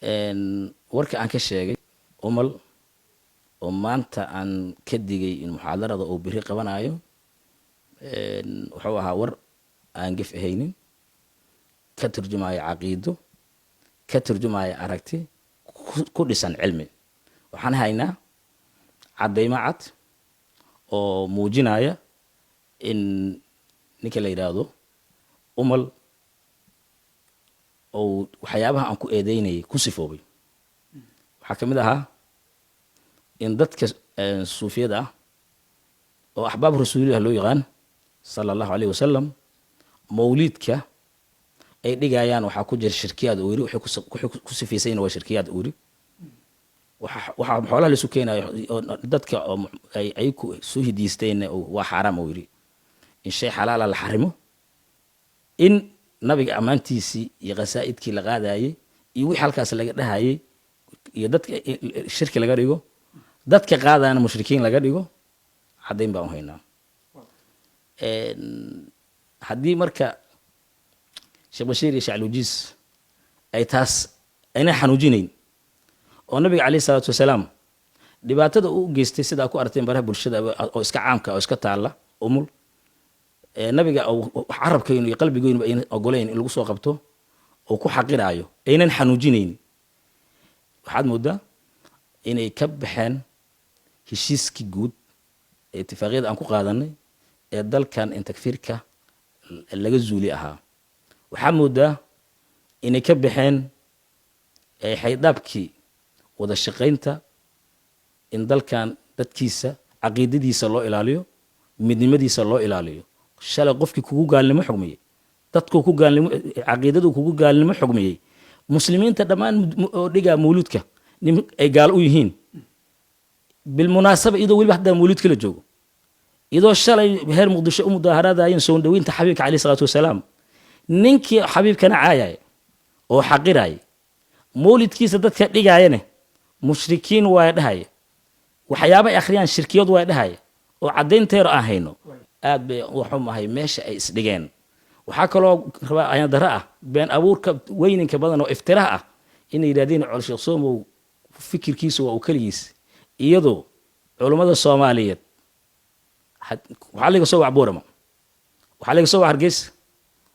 warka aan ka sheegay umal oo maanta aan ka digay in muxaadarada uu biri qabanayo wuxuu ahaa war aan gef ahaynin ka turjumaya caqiido ka turjumaya aragti ku dhisan cilmi waxaan haynaa cadaymo cad oo muujinaya in ninka la yidhaahdo umal oo waxyaabaha aan ku eedeynayay ku sifoobay waxaa ka mid ahaa in dadka suufiyada ah oo axbaab rasuulilah loo yaqaan sala allahu alayhi wasalam mawliidka ay dhigayaan waxaa ku jira shirkiyaad uu yiri waxay ku sifaysayna waa shirkiyaad uu yiri waxaa xoolaha la isu keenayo dadka ay ku soo hidiisteen waa xaraam uu yiri in shay xalaal la xarimo in nabiga amaantiisii iyo qasaa'idkii la qaadayay iyo wixii halkaas laga dhahayay iyo dadka shirki laga dhigo dadka qaadana mushrikiin laga dhigo cadayn baan u haynaa haddii marka sheekh bashiir iyo shaclujiis ay taas ayna xanuujinayn oo nabiga calayhi salaatu wasalaam dhibaatada uu geystay sidaa ku aragteen baraha bulshada oo iska caamka oo iska taalla umul nabiga carabkaynu iyo qalbigaynu ayna ogolayn in lagu soo qabto oo ku xaqiraayo aynan xanuujinayn waxaad moodaa inay ka baxeen heshiiskii guud ee itifaaqyada aan ku qaadanay ee dalkan in takfiirka laga zuuli ahaa waxaa moodaa inay ka baxeen xaydhaabkii wada shaqaynta in dalkan dadkiisa caqiidadiisa loo ilaaliyo midnimadiisa loo ilaaliyo shalay qofkii kugu gaalnimo xugmiyey dadkuu ku gaalnimo caqiidadu kugu gaalnimo xugmiyey muslimiinta dhammaan oo dhigaa mawluudka ay gaal u yihiin bilmunaasaba iyadoo weliba haddaa mawluudka la joogo iyadoo shalay heer muqdisho u mudaaharaadayeen soo dhaweynta xabiibka calayhi salaatu wasalaam ninkii xabiibkana caayay oo xaqirayay mawlidkiisa dadka dhigaayane mushrikiin waa dhahaya waxyaaba ay akhriyaan shirkiyad waa dhahaya oo caddaynteero aan hayno aad bay waxu mahay meesha ay isdhigeen waxaa kaloo rabaa ayaan dara ah been abuurka weyninka badan oo iftiraah ah inay yidhahdeen col sheekh soomow fikirkiisu waa uu keligiis iyadoo culummada soomaaliyeed waxaa laga soo wac boorama waxaa laga soo wac hargeysa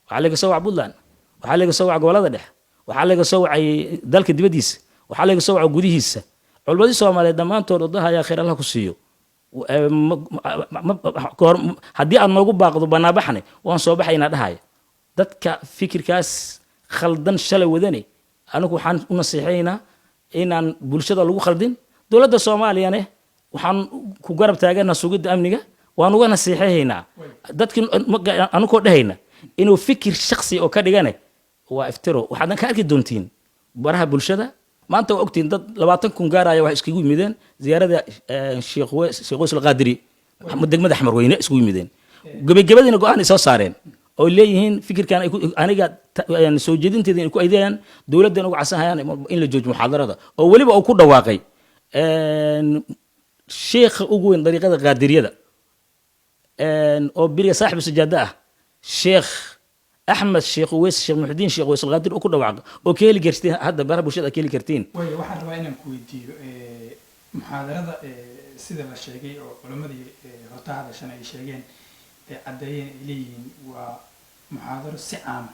waxaa laga soo wac puntland waxaa laga soo wac gobolada dhexe waxaa laga soo wacay dalka dibaddiisa waxaa laga soo waca gudihiisa culummadii soomaaliyeed dhammaantood odahayaa khayr allah ku siiyo haddii aad noogu baaqdo banaabaxne waan soo baxaynaa dhahaya dadka fikirkaas khaldan shalay wadane anigu waxaan u nasiixaynaa inaan bulshada lagu khaldin dowladda soomaaliyane waxaan ku garab taagana sugidda amniga waan uga nasiixaynaa dadkii anugoo dhahayna inuu fikir shaksi oo ka dhigane waa iftiro waxaadan ka arki doontiin baraha bulshada maanta waa ogtiin dad 20,000 gaaraya wax iskugu yimideen ziyaarada sheekh Weys al-Qaadiri degmada Xamarweyne iskugu yimideen gabagabadina go'aan ay soo saareen oo leeyihiin fikirkan aniga soo jeedinteeda in ku aydayaan dawladdan uga casanayaan in la joojiyo muxaadarada oo waliba uu ku dhawaaqay sheekh ugu weyn dariiqada qaadiriyada oo biriga saaxiib sajaada ah sheekh أحمد شيخ ويس شيخ محدين شيخ ويس الغادر أكو دواعق أوكيلي كرتين هذا برا بوشة أكيلي كرتين. ويا واحد رأينا كويدي محاضرة سيد الشيخي أو علماء هرتا هذا شان الشيخين عدين إليين ومحاضرة سعام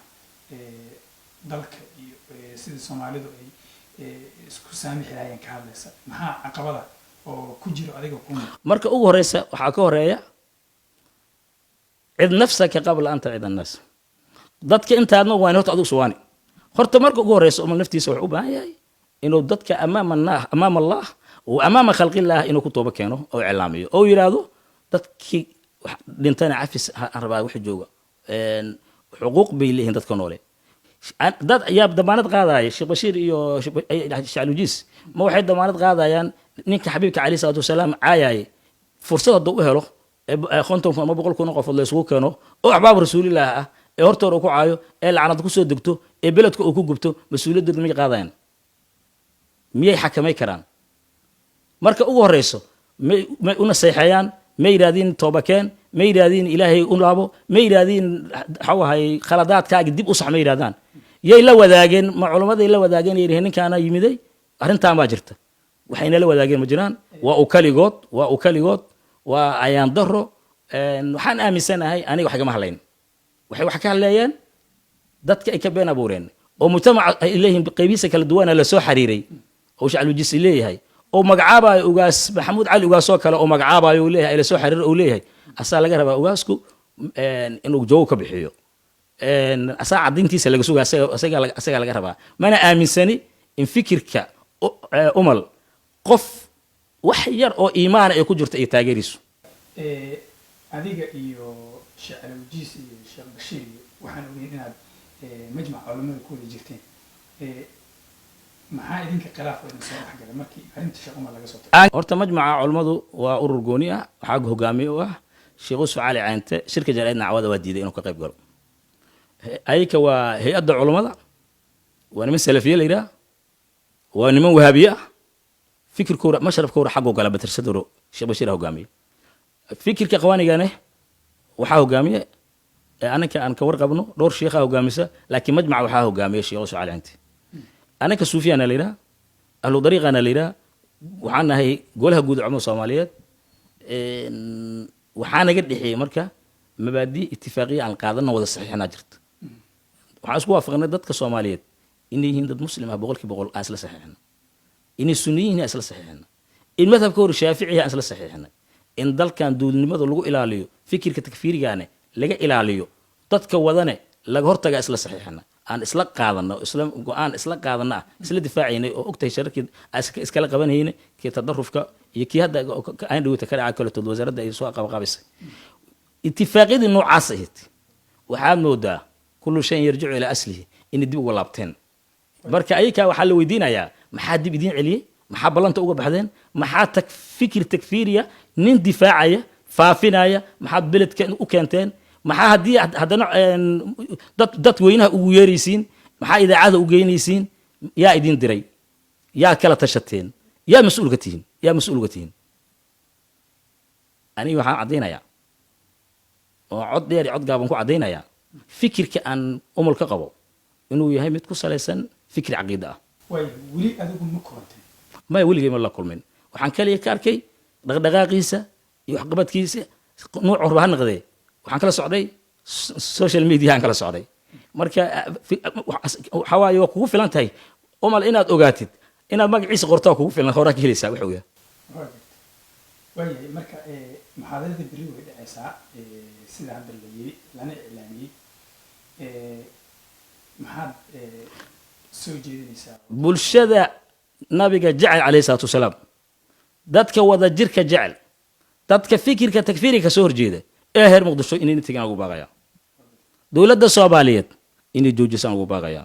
ذلك سيد الصومالي دو اسكو سامي حلاين كهذا مها عقبة أو كجير عليك وكم. مرك أوه رئيس وحكوا رأيه عد نفسك قبل أن تعد الناس. dadka intaadna waa inoo tacdu suwaani horta marka ugu horeyso uma naftiisa wax u baahan yahay inuu dadka amaama Allah oo amaama khalqi Allah inuu ku tooba keeno oo cilaamiyo oo yiraahdo dadkii dhintana cafis arbaa wax jooga xuquuq bay leeyihiin dadka noole dad ayaa damaanad qaadaya Sheekh Bashiir iyo Shaclujiis ma waxay damaanad qaadayaan ninka xabiibka Cali salaatu wasalaam caayay fursad haduu u helo konton ama 100 qof la isugu keeno oo axbaab rasuulillaah ah ee hortoor ku caayo ee lacnad ku soo degto ee beledka uu ku gubto mas'uuliyadda ma qaadayaan miyay xakamay karaan marka ugu horeyso may una saxayaan may raadin toobakeen may raadin ilaahay u laabo may raadin xawahay khaladaadkaaga dib u sax may raadaan yay la wadaageen ma culammaday la wadaageen ay yidhaheen ninkaana yimiday arrintaan baa jirta waxayna la wadaageen ma jiraan waa u kaligood waa ayaan daro waxaan aaminsanahay aniga wax kama hadlayn waxay wax ka hadleeyeen dadka ay ka been abuureen oo mujtamaca ay leeyihiin qaybihiisa kala duwana la soo xiriiray oo shacabuljiisi leeyahay oo magacaabayo ugaas maxamuud cali ugaasoo kale oo magacaabayo leeyahay la soo xiriiray oo leeyahay asaa laga rabaa ugaasku inuu jawaab ka bixiyo asaa caddayntiisa laga sugaa asagaa laga rabaa mana aaminsani in fikirka umal qof wax yar oo iimaana ay ku jirto iyo taageeriisu adiga iyo sheekh alawjiis iyo sheekh bashiir waxaan ogeyn inaad majmac culamada ku wada jirteen maxaa idinka khilaaf oo idin soo dhexgalay markii arrinta sheekh umar laga soo tagay horta majmaca culamadu waa urur gooni ah waxaa hogaamiye u ah sheekh usuf cali caynte shirka jaraa'idna cawada waa diiday inuu ka qayb galo ayka waa hay-adda culamada waa niman salafiye la yidhaha waa niman wahaabiye ah fikirkooda mashrafkooda xaggoo gala batirsadoro sheekh bashiir hogaamiye fikirka qawaanigane waxaa hogaamiye anaka aan ka warqabno dhowr sheekha hogaamisa laakiin majmac waxaa hogaamiye sheekh usuf cali caynte anaka suufiyana la yidhaha ahlu dariiqana la yidhaha waxaan nahay golaha guud culamada soomaaliyeed waxaa naga dhexeeyey marka mabaadi itifaaqiya aan qaadana wada saxiixnaa jirta waxaan isku waafaqnay dadka soomaaliyeed inay yihiin dad muslim ah boqolkiiba boqol aan isla saxiixna inay sunniyiin aan isla saxiixna in madhabka hore shaafici aan isla saxiixna in dalkan duulnimada lagu ilaaliyo fikirka takfiirigaane laga ilaaliyo dadka wadane laga hortaga isla saxiixna aan isla qaadano isla go'aan isla qaadana isla difaacaynay oo ogtahay shararkii iskala qabanayna kii tadarrufka iyo kii hadda aan dhawta ka dhacay kala tood wasaaradda ay soo qabqabisay ittifaaqyadii noocaas ahayd waxaad moodaa kullu shay yarjicu ila aslihi in dib uga laabteen marka ayaka waxaa la weydiinayaa maxaa dib idiin celiyey maxaa ballanta uga baxdeen maxaa fikir takfiiriya nin difaacaya faafinaya maxaad beledka u keenteen maxaa haddii haddana dad weynaha ugu yeeraysiin maxaa idaacada u geynaysiin yaa idin diray yaa kala tashateen yaa mas-uul ka tihiin aniga waxaan caddaynayaa oo cod dheer iyo cod gaaban ku caddaynayaa fikirka aan umul ka qabo inuu yahay mid ku salaysan fikir caqiida ah weli adigu ma kulanteen maya weligay ma la kulmin waxaan kaliya ka arkay dhaqdhaqaaqiisa iyo waxqabadkiisa nuuc horba ha noqdee waxaan kala socday social media aan kala socday marka waxaa waaye waa kugu filan tahay umal inaad ogaatid inaad magaciisa qortaa kugu filan horaa ka helaysaa wax ogaa waayahay marka muxaadarada beri way dhacaysaa sida hadda la yiri lana iclaamiyey maxaad soo jeedinaysaa bulshada nabiga jecel calayhi salaatu wasalaam dadka wada jirka jecel dadka fikirka takfiiriga soo horjeeda ee heer muqdisho inay intigaan ugu baaqayaa dowladda soomaaliyeed inay joojisaan ugu baaqayaa